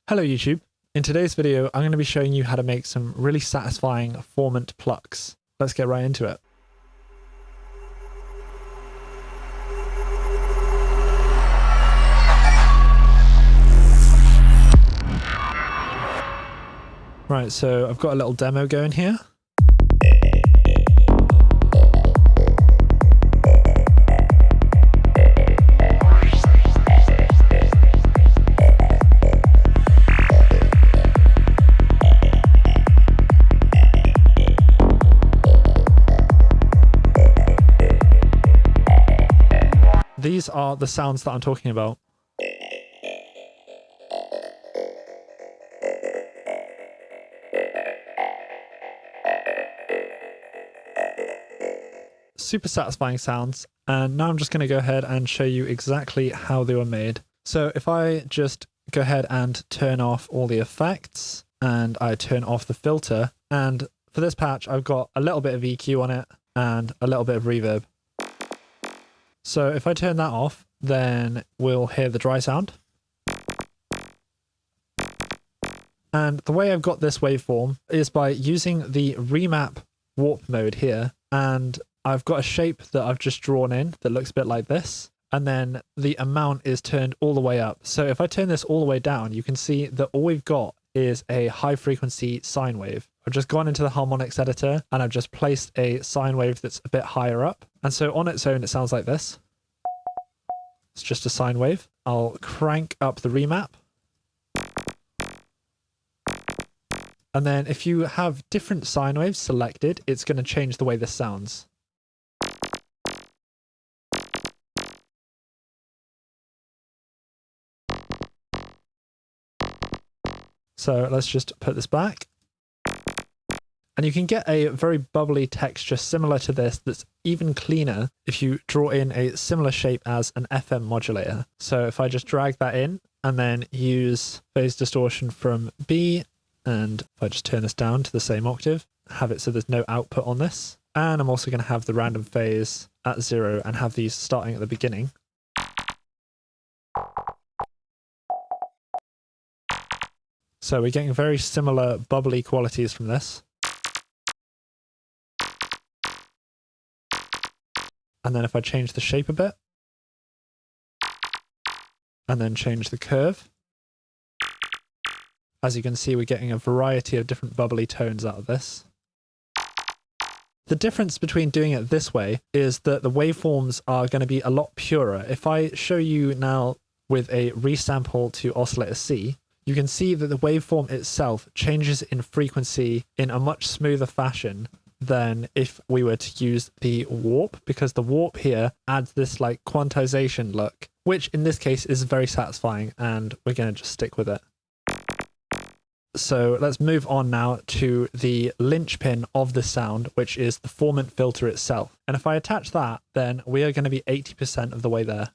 Hello YouTube. In today's video, I'm going to be showing you how to make some really satisfying formant plucks. Let's get right into it. Right, so I've got a little demo going here. These are the sounds that I'm talking about. Super satisfying sounds, and now I'm just going to go ahead and show you exactly how they were made. So if I just go ahead and turn off all the effects and I turn off the filter, and for this patch I've got a little bit of EQ on it and a little bit of reverb. So if I turn that off, then we'll hear the dry sound. And the way I've got this waveform is by using the remap warp mode here, and I've got a shape that I've just drawn in that looks a bit like this, and then the amount is turned all the way up. So if I turn this all the way down, you can see that all we've got is a high frequency sine wave. I've just gone into the harmonics editor and I've just placed a sine wave that's a bit higher up. And so on its own, it sounds like this. It's just a sine wave. I'll crank up the remap. And then if you have different sine waves selected, it's going to change the way this sounds. So let's just put this back. And you can get a very bubbly texture similar to this that's even cleaner if you draw in a similar shape as an FM modulator. So if I just drag that in and then use phase distortion from B, and if I just turn this down to the same octave, have it so there's no output on this. And I'm also going to have the random phase at 0 and have these starting at the beginning. So we're getting very similar bubbly qualities from this. And then if I change the shape a bit, and then change the curve, as you can see, we're getting a variety of different bubbly tones out of this. The difference between doing it this way is that the waveforms are going to be a lot purer. If I show you now with a resample to oscillator C, you can see that the waveform itself changes in frequency in a much smoother fashion than if we were to use the warp, because the warp here adds this like quantization look, which in this case is very satisfying, and we're going to just stick with it. So let's move on now to the linchpin of the sound, which is the formant filter itself. And if I attach that, then we are going to be 80% of the way there.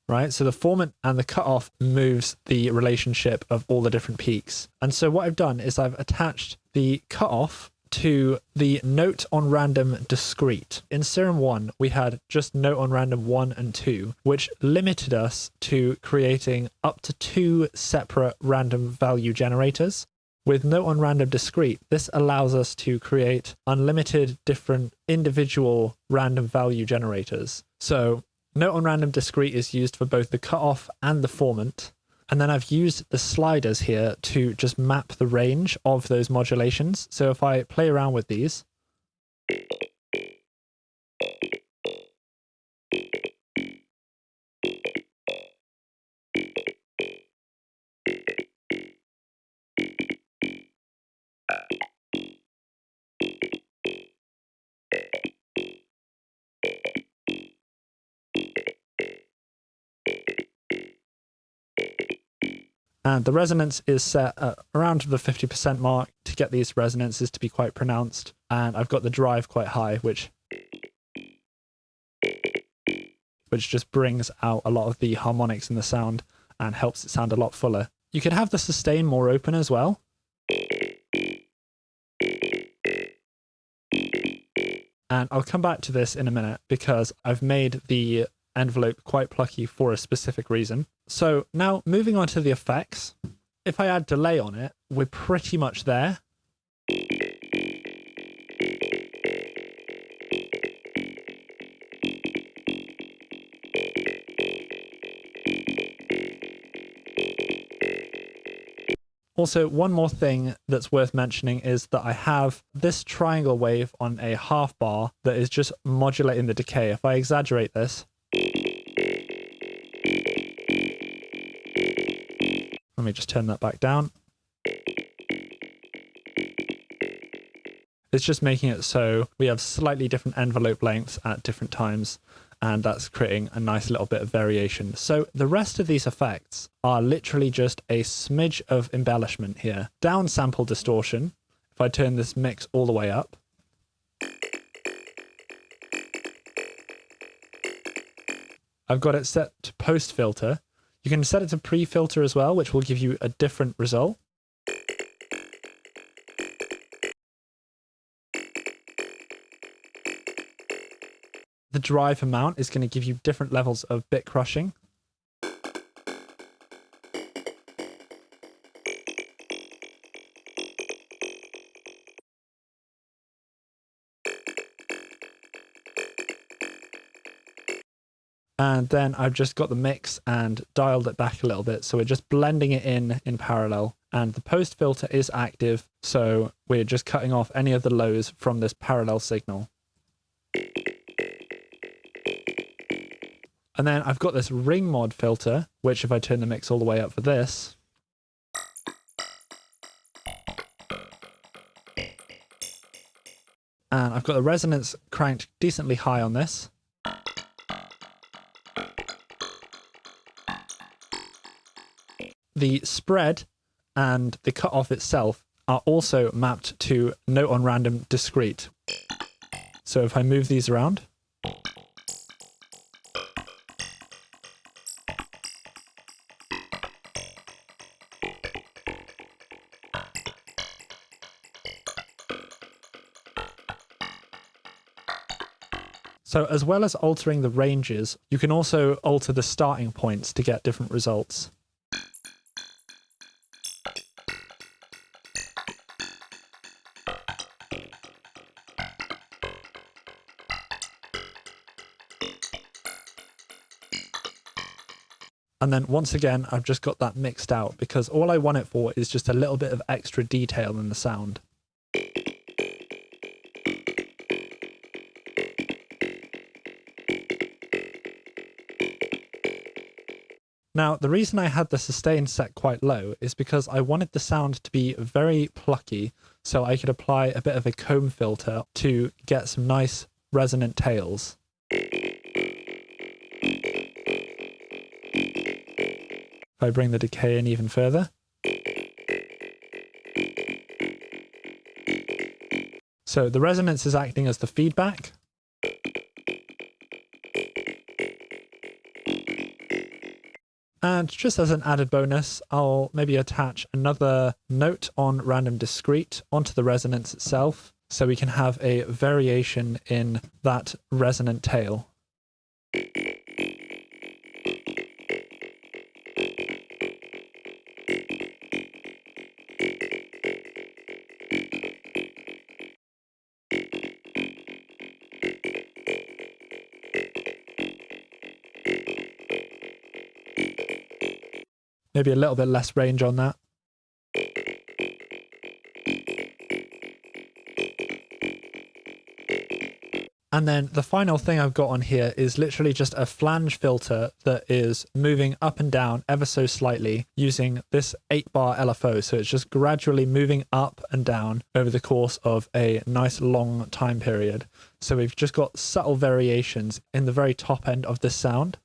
Right, so the formant and the cutoff moves the relationship of all the different peaks. And so what I've done is I've attached the cutoff to the note on random discrete. In Serum 1, we had just note on random 1 and 2, which limited us to creating up to 2 separate random value generators. With note on random discrete, this allows us to create unlimited different individual random value generators. So note on random discrete is used for both the cutoff and the formant. And then I've used the sliders here to just map the range of those modulations. So if I play around with these, and the resonance is set at around the 50% mark to get these resonances to be quite pronounced. And I've got the drive quite high, which just brings out a lot of the harmonics in the sound and helps it sound a lot fuller. You could have the sustain more open as well. And I'll come back to this in a minute because I've made the envelope quite plucky for a specific reason. So now moving on to the effects, if I add delay on it, we're pretty much there. Also, one more thing that's worth mentioning is that I have this triangle wave on a half bar that is just modulating the decay. If I exaggerate this, let me just turn that back down. It's just making it so we have slightly different envelope lengths at different times, and that's creating a nice little bit of variation. So the rest of these effects are literally just a smidge of embellishment here. Down sample distortion, if I turn this mix all the way up, I've got it set to post filter. You can set it to pre-filter as well, which will give you a different result. The drive amount is going to give you different levels of bit crushing. And then I've just got the mix and dialed it back a little bit. So we're just blending it in parallel. And the post filter is active. So we're just cutting off any of the lows from this parallel signal. And then I've got this ring mod filter, which if I turn the mix all the way up for this, and I've got the resonance cranked decently high on this. The spread and the cutoff itself are also mapped to note on random discrete. So if I move these around, so as well as altering the ranges, you can also alter the starting points to get different results. And then once again, I've just got that mixed out because all I want it for is just a little bit of extra detail in the sound. Now, the reason I had the sustain set quite low is because I wanted the sound to be very plucky, so I could apply a bit of a comb filter to get some nice resonant tails. If I bring the decay in even further. So the resonance is acting as the feedback. And just as an added bonus, I'll maybe attach another note on random discrete onto the resonance itself, so we can have a variation in that resonant tail. Maybe a little bit less range on that. And then the final thing I've got on here is literally just a flange filter that is moving up and down ever so slightly using this 8-bar LFO. So it's just gradually moving up and down over the course of a nice long time period. So we've just got subtle variations in the very top end of this sound.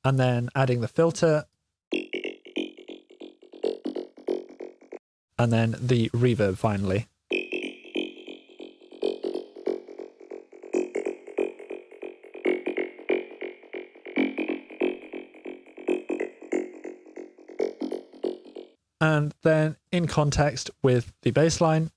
And then adding the filter, and then the reverb finally. and then in context with the bass line.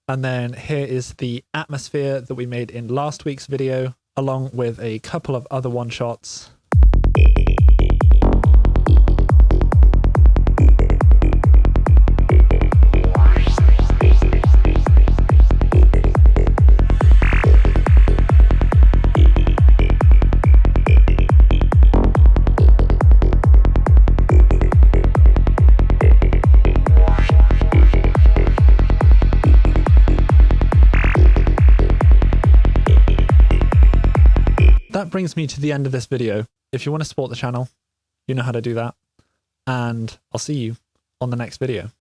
And then here is the atmosphere that we made in last week's video, along with a couple of other one-shots. That brings me to the end of this video. If you want to support the channel, you know how to do that. And I'll see you on the next video.